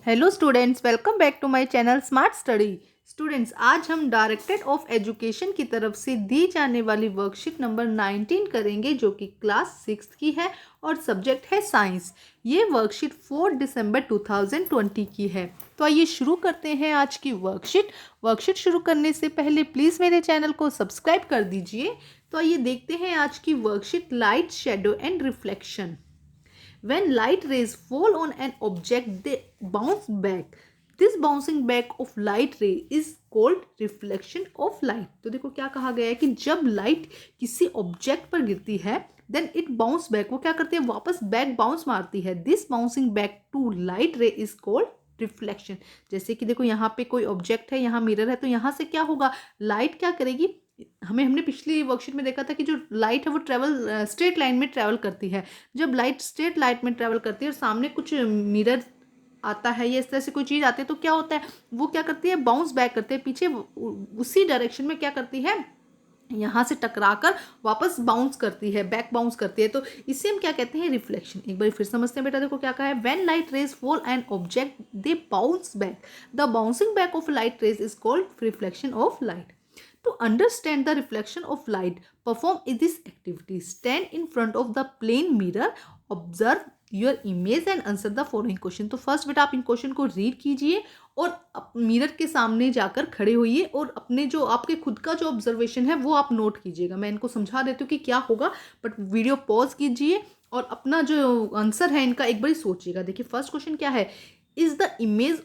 Hello students, welcome back to my channel smart study. Students, आज हम directorate of education की तरफ से दी जाने वाली वर्कशीट नंबर 19 करेंगे, जो कि क्लास 6 की है और सब्जेक्ट है साइंस। ये वर्कशीट 4 दिसंबर 2020 की है। तो आइए शुरू करते हैं आज की वर्कशीट शुरू करने से पहले प्लीज़ मेरे चैनल को सब्सक्राइब कर दीजिए। तो आइए देखते हैं आज की worksheet, light, shadow and reflection. When light rays fall on an object, they bounce back. This bouncing back of light ray is called reflection of light. तो देखो क्या कहा गया है कि जब लाइट किसी ऑब्जेक्ट पर गिरती है, देन इट बाउंस बैक, वो क्या करती है, वापस बैक बाउंस मारती है। This bouncing back to light ray is called reflection. जैसे कि देखो यहाँ पे कोई ऑब्जेक्ट है, यहाँ मिरर है, तो यहाँ से क्या होगा, लाइट क्या करेगी, हमने पिछली वर्कशीट में देखा था कि जो लाइट है वो स्ट्रेट लाइन में ट्रेवल करती है। जब लाइट स्ट्रेट लाइट में ट्रेवल करती है और सामने कुछ मिरर आता है या इस तरह से कोई चीज़ आती है, तो क्या होता है, वो क्या करती है, बाउंस बैक करते हैं पीछे, उसी डायरेक्शन में क्या करती है, यहाँ से टकराकर वापस बाउंस करती है, बैक बाउंस करती है। तो इसे हम क्या कहते हैं, रिफ्लेक्शन। एक बार फिर समझते हैं बेटा, देखो क्या कहा है, when light rays fall an object they bounce back, the bouncing back of light rays is called reflection of light. To understand the reflection of light, perform this activity. Stand in front of the plane mirror, observe your image and answer the following question. तो first बेटा आप इन question को read कीजिए और mirror के सामने जाकर खड़े होइए और अपने जो आपके खुद का जो ऑब्जर्वेशन है वो आप नोट कीजिएगा। मैं इनको समझा देती हूँ कि क्या होगा, बट वीडियो पॉज कीजिए और अपना जो आंसर है इनका एक बार सोचिएगा। देखिए फर्स्ट क्वेश्चन क्या है, is the image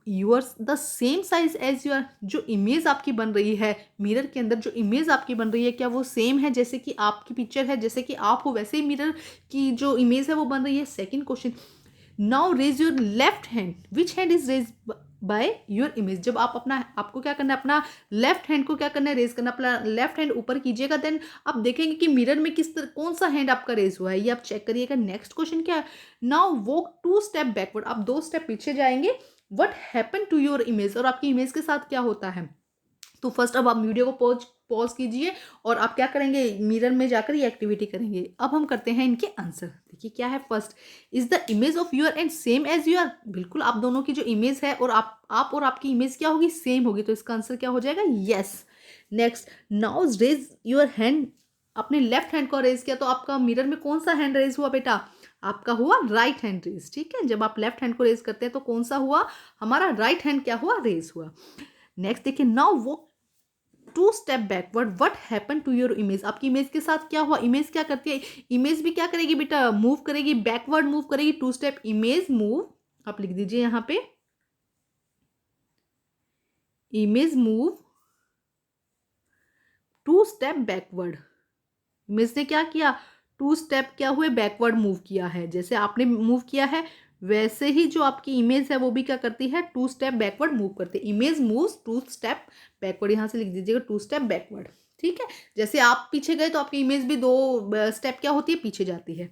yours the same size as your, जो इमेज आपकी बन रही है मिरर के अंदर, जो इमेज आपकी बन रही है क्या वो सेम है, जैसे कि आपकी पिक्चर है, जैसे कि आप हो वैसे ही मिरर की जो इमेज है वो बन रही है। Second question, now raise your left hand, which hand is raise by your image. जब आप आपको क्या करना है, अपना लेफ्ट हैंड को क्या करना है, रेज करना, अपना लेफ्ट हैंड ऊपर कीजिएगा, देन आप देखेंगे कि मिरर में कौन सा हैंड आपका रेज हुआ है, ये आप चेक करिएगा। नेक्स्ट क्वेश्चन क्या है, नाउ वॉक 2 स्टेप बैकवर्ड, आप 2 स्टेप पीछे जाएंगे, what happen to your image, और आपकी इमेज के साथ क्या होता है। तो फर्स्ट अब आप वीडियो को पॉज कीजिए और आप क्या करेंगे, मिरर में जाकर ये एक्टिविटी करेंगे। अब हम करते हैं इनके आंसर। देखिए क्या है, first, is the image of your and same as your, बिल्कुल आप दोनों की जो इमेज है और आप और आपकी इमेज क्या होगी, सेम होगी, तो इसका आंसर क्या हो जाएगा, yes. Next, now raise your hand, अपने लेफ्ट हैंड को रेज किया तो आपका मिरर में कौन सा हैंड रेज हुआ बेटा, आपका हुआ राइट हैंड रेज। ठीक है, जब आप लेफ्ट हैंड को रेज करते हैं तो कौन सा हुआ, हमारा राइट हैंड क्या हुआ, रेज हुआ। नेक्स्ट देखिए, नाउ वो 2 step backward, what happen to your image, आपकी इमेज के साथ क्या हुआ, इमेज क्या करती है, इमेज भी क्या करेगी बेटा, मूव करेगी, बैकवर्ड मूव करेगी। 2 स्टेप इमेज मूव, आप लिख दीजिए यहां पे, image move 2 step backward. Image ने क्या किया, 2 स्टेप क्या हुए, बैकवर्ड मूव किया है। जैसे आपने मूव किया है वैसे ही जो आपकी इमेज है वो भी क्या करती है, 2 स्टेप बैकवर्ड मूव करती है। इमेज मूव्स 2 स्टेप बैकवर्ड, यहाँ से लिख दीजिएगा 2 स्टेप बैकवर्ड। ठीक है, जैसे आप पीछे गए तो आपकी इमेज भी 2 स्टेप क्या होती है, पीछे जाती है।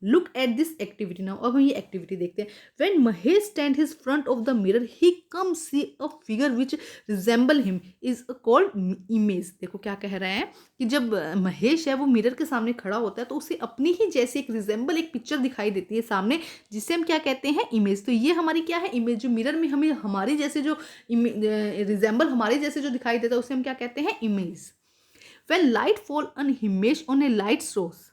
Look at this activity now, अब हम ये एक्टिविटी देखते हैं। When Mahesh stand his front of the mirror, he come see a figure which resemble him, is called image. देखो क्या कह रहे हैं कि जब महेश है वो मिरर के सामने खड़ा होता है तो उसे अपनी ही जैसे एक पिक्चर दिखाई देती है सामने, जिसे हम क्या कहते हैं, इमेज। तो ये हमारी क्या है, इमेज। जो मिरर में हमें हमारी जैसे जो रिजेंबल हमारे जैसे जो दिखाई देता है उसे हम क्या कहते हैं, image. When light fall on Himesh on a light source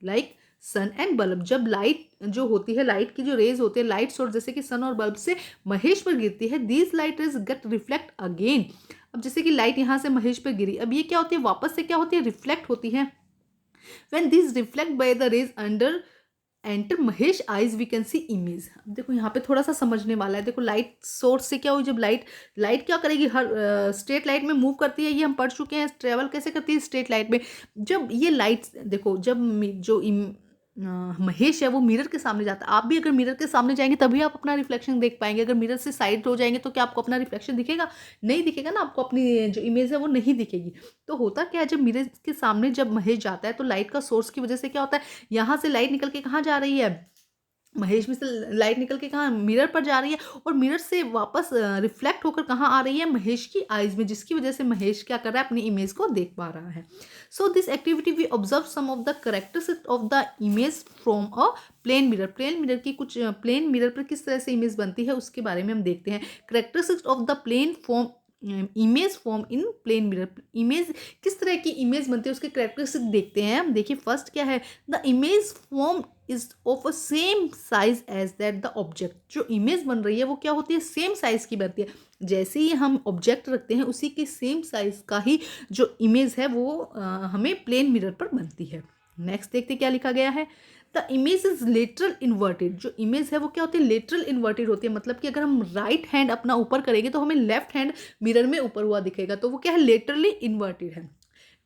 like sun and bulb, जब लाइट जो होती है, लाइट की जो रेज होती है, लाइट सोर्स जैसे कि सन और बल्ब से महेश पर गिरती है, these light rays get reflect again. अब जैसे कि लाइट यहाँ से महेश पर गिरी, अब ये क्या होती है, वापस से क्या होती है, रिफ्लेक्ट होती है। When this reflect by the rays under enter Mahesh eyes we can see image. अब देखो यहाँ पे थोड़ा सा समझने वाला है। देखो लाइट सोर्स से क्या हुई, जब लाइट क्या करेगी, हर स्ट्रेट लाइट में मूव करती है, ये हम पढ़ चुके हैं, ट्रेवल कैसे करती है स्ट्रेट लाइट में। जब ये लाइट देखो, जब जो महेश है वो मिरर के सामने जाता है, आप भी अगर मिरर के सामने जाएंगे तभी आप अपना रिफ्लेक्शन देख पाएंगे। अगर मिरर से साइड हो जाएंगे तो क्या आपको अपना रिफ्लेक्शन दिखेगा, नहीं दिखेगा ना, आपको अपनी जो इमेज है वो नहीं दिखेगी। तो होता क्या है, जब मिरर के सामने जब महेश जाता है तो लाइट का सोर्स की वजह से क्या होता है, यहाँ से लाइट निकल के कहाँ जा रही है, महेश में से लाइट निकल के कहाँ मिरर पर जा रही है और मिरर से वापस रिफ्लेक्ट होकर कहाँ आ रही है महेश की आईज में, जिसकी वजह से महेश क्या कर रहा है अपनी इमेज को देख पा रहा है। So this activity we observe some of the characteristics of the image from a plane mirror. Plane mirror की कुछ प्लेन मिरर पर किस तरह से इमेज बनती है उसके बारे में हम देखते हैं। Characteristics of the plane form image form in plane mirror. Image किस तरह की इमेज बनती है उसके करेक्टरिस्टिक देखते हैं हम। देखिए फर्स्ट क्या है, the image form is of a same size as that the object. जो इमेज बन रही है वो क्या होती है, सेम साइज की बनती है। जैसे ही हम ऑब्जेक्ट रखते हैं उसी के सेम साइज का ही जो इमेज है वो हमें प्लेन मिरर पर बनती है। नेक्स्ट देखते क्या लिखा गया है, the image is lateral inverted. जो इमेज है वो क्या होती है, लेटरल इन्वर्टेड होती है। मतलब कि अगर हम राइट हैंड अपना ऊपर करेंगे तो हमें लेफ्ट हैंड मिरर में ऊपर हुआ दिखेगा, तो वो क्या है, लेटरली इन्वर्टेड है।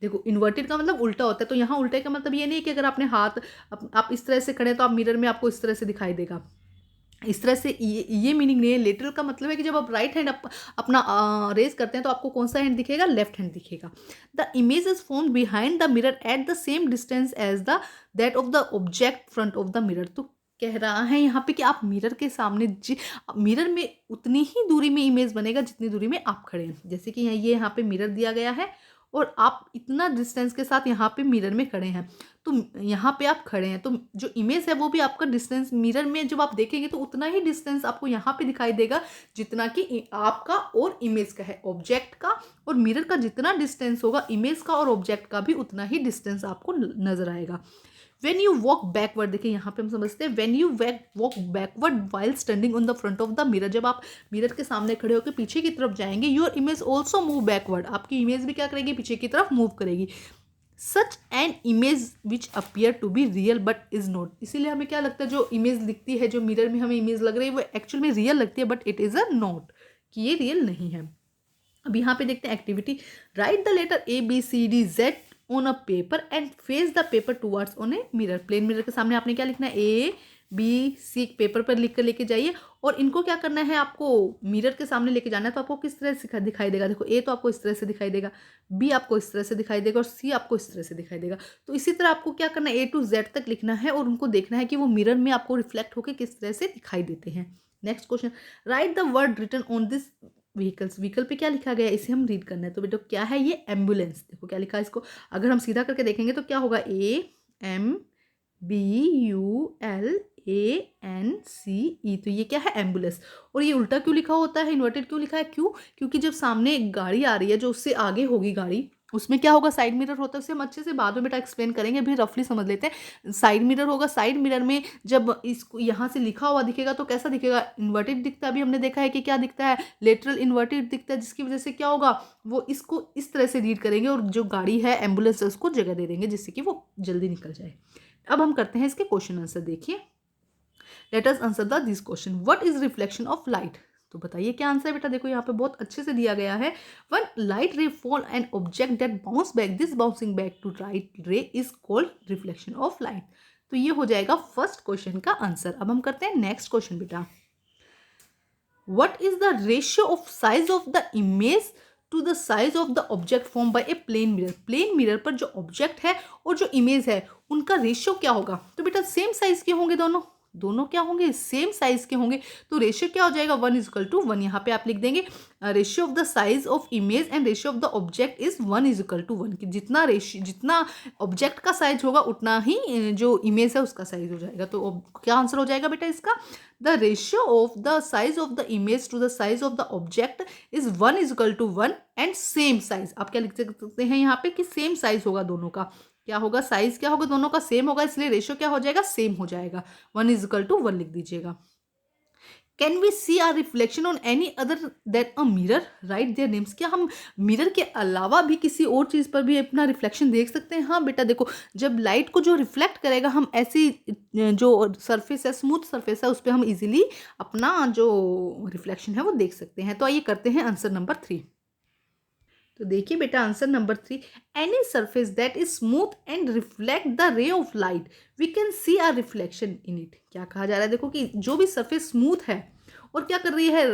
देखो इन्वर्टेड का मतलब उल्टा होता है, तो यहाँ उल्टे का मतलब ये नहीं कि अगर आपने हाथ आप इस तरह से खड़े तो आप मिरर में आपको इस तरह से दिखाई देगा, इस तरह से ये मीनिंग नहीं है। लेटरल का मतलब है कि जब आप राइट हैंड अपना रेज करते हैं तो आपको कौन सा हैंड दिखेगा, लेफ्ट हैंड दिखेगा। The image is formed behind the mirror at the same distance as the that of the object front of the mirror. तो कह रहा है यहाँ पे कि आप मिरर के सामने मिरर में उतनी ही दूरी में इमेज बनेगा जितनी दूरी में आप खड़े हैं। जैसे कि ये यहाँ पे मिरर दिया गया है और आप इतना डिस्टेंस के साथ यहाँ पे मिरर में खड़े हैं, तो यहाँ पे आप खड़े हैं तो जो इमेज है वो भी आपका डिस्टेंस मिरर में जब आप देखेंगे तो उतना ही डिस्टेंस आपको यहाँ पे दिखाई देगा जितना कि आपका और इमेज का है। ऑब्जेक्ट का और मिरर का जितना डिस्टेंस होगा, इमेज का और ऑब्जेक्ट का भी उतना ही डिस्टेंस आपको नजर आएगा। वेन यू वॉक बैकवर्ड, देखिए यहाँ पे हम समझते हैं when you walk backward while standing on the front of the mirror. जब आप मिरर के सामने खड़े होकर पीछे की तरफ जाएंगे, your image also move backward, आपकी इमेज भी क्या करेगी, पीछे की तरफ मूव करेगी। Such an image which appear to be real but is not. इसीलिए हमें क्या लगता है, जो इमेज दिखती है, जो मिरर में हमें इमेज लग रही है वो एक्चुअल में रियल लगती है, but it is a not, कि ये रियल नहीं है। अब यहाँ पे देखते हैं activity, write the letter ABCDZ on a paper and face the paper towards on a mirror. Plane mirror के सामने आपने क्या लिखना है, ABC पेपर पर लिख कर लेके जाइए और इनको क्या करना है, आपको मिरर के सामने लेके जाना है। तो आपको किस तरह से दिखाई देगा, देखो A तो आपको इस तरह से दिखाई देगा, B आपको इस तरह से दिखाई देगा और C आपको इस तरह से दिखाई देगा। तो इसी तरह आपको क्या करना है, A to Z तक लिखना है और उनको देखना है कि वो मिरर में आपको रिफ्लेक्ट होकर किस तरह से दिखाई देते हैं। Next question, write the word written on this vehicles. Vehicle पे क्या लिखा गया है, इसे हम रीड करना है। तो बेटा क्या है ये, एम्बुलेंस। देखो क्या लिखा है, इसको अगर हम सीधा करके देखेंगे तो क्या होगा, AMBULANCE। तो ये क्या है, एम्बुलेंस। और ये उल्टा क्यों लिखा होता है, इन्वर्टेड क्यों लिखा है, क्यों, क्योंकि जब सामने एक गाड़ी आ रही है जो उससे आगे होगी गाड़ी, उसमें क्या होगा, साइड मिरर होता है। उसे हम अच्छे से बाद में बेटा एक्सप्लेन करेंगे, अभी रफली समझ लेते हैं। साइड मिरर होगा, साइड मिरर में जब इसको यहाँ से लिखा हुआ दिखेगा तो कैसा दिखेगा, इन्वर्टेड दिखता है। अभी हमने देखा है कि क्या दिखता है, लेटरल इन्वर्टेड दिखता है, जिसकी वजह से क्या होगा, वो इसको इस तरह से रीड करेंगे और जो गाड़ी है एम्बुलेंस उसको जगह दे देंगे जिससे कि वो जल्दी निकल जाए। अब हम करते हैं इसके क्वेश्चन आंसर। देखिए, let us answer the this question, what is reflection of light. तो बताइए क्या आंसर है बेटा। देखो यहाँ पे बहुत अच्छे से दिया गया है, one light ray fall an object that bounce back, this bouncing back to light ray is called reflection of light. तो ये हो जाएगा फर्स्ट क्वेश्चन का आंसर। अब हम करते हैं नेक्स्ट क्वेश्चन बेटा, what is the ratio of size of the image to the size of the object form by a plane mirror. Plane mirror पर जो ऑब्जेक्ट है और जो इमेज है उनका रेशियो क्या होगा। तो बेटा सेम साइज के होंगे, दोनों क्या होंगे, सेम साइज के होंगे। तो रेशियो क्या हो जाएगा, 1:1। यहाँ पे आप लिख देंगे ratio of the size of image and ratio of the object is 1:1 कि जितना ऑब्जेक्ट का साइज होगा उतना ही जो इमेज है उसका साइज हो जाएगा। तो क्या आंसर हो जाएगा बेटा इसका, the ratio of the size of the image to the size of the object is 1:1 and same size. आप क्या लिख सकते हैं यहाँ पे कि सेम साइज होगा दोनों का। क्या होगा, साइज क्या होगा, दोनों का सेम होगा, इसलिए रेशियो क्या हो जाएगा, सेम हो जाएगा, 1:1 लिख दीजिएगा। Can we see our reflection on any other that a mirror, write their names. क्या हम मिरर के अलावा भी किसी और चीज़ पर भी अपना रिफ्लेक्शन देख सकते हैं। हाँ बेटा देखो, जब लाइट को जो रिफ्लेक्ट करेगा हम ऐसी जो सरफेस है, स्मूथ सरफेस है, उस पर हम इजीली अपना जो रिफ्लेक्शन है वो देख सकते हैं। तो आइए करते हैं आंसर नंबर 3। तो देखिए बेटा answer number 3, any surface that is smooth and reflect the ray of light we can see a reflection in it. क्या कहा जा रहा है, देखो कि जो भी सरफेस स्मूथ है और क्या कर रही है,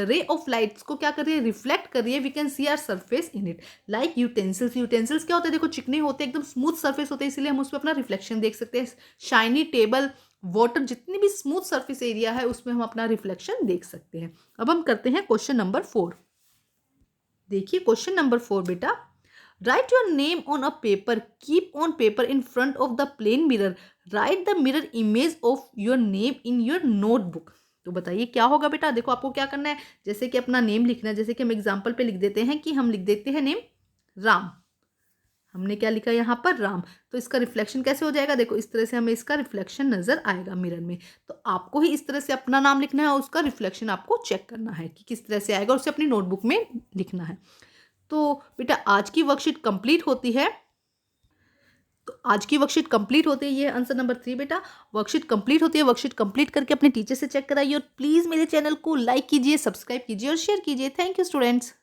रे ऑफ लाइट्स को क्या कर रही है, रिफ्लेक्ट कर रही है, we can see our surface in it. Like utensils, utensils क्या होता है, देखो चिकने होते हैं, एकदम स्मूथ सरफेस होते हैं, इसलिए हम उस पर अपना रिफ्लेक्शन देख सकते हैं। शाइनी टेबल, वाटर जितनी भी स्मूथ सरफेस एरिया है उसमें हम अपना रिफ्लेक्शन देख सकते हैं। अब हम करते हैं क्वेश्चन नंबर 4। देखिए क्वेश्चन नंबर 4 बेटा, write your name on a paper, keep on paper in front of the plane mirror, write the mirror image of your name in your notebook. तो बताइए क्या होगा बेटा। देखो आपको क्या करना है, जैसे कि अपना नेम लिखना है, जैसे कि हम एग्जाम्पल पे लिख देते हैं कि हम लिख देते हैं नेम राम। हमने क्या लिखा यहाँ पर, राम। तो इसका रिफ्लेक्शन कैसे हो जाएगा, देखो इस तरह से हमें इसका रिफ्लेक्शन नजर आएगा मिरर में। तो आपको ही इस तरह से अपना नाम लिखना है और उसका रिफ्लेक्शन आपको चेक करना है कि किस तरह से आएगा और उसे अपनी नोटबुक में लिखना है। तो बेटा आज की वर्कशीट कंप्लीट होती है। तो आज की वर्कशीट कंप्लीट होती है, ये आंसर नंबर 3 बेटा। वर्कशीट कंप्लीट होती है। वर्कशीट कंप्लीट करके अपने टीचर से चेक कराइए और प्लीज़ मेरे चैनल को लाइक कीजिए, सब्सक्राइब कीजिए और शेयर कीजिए। Thank you students.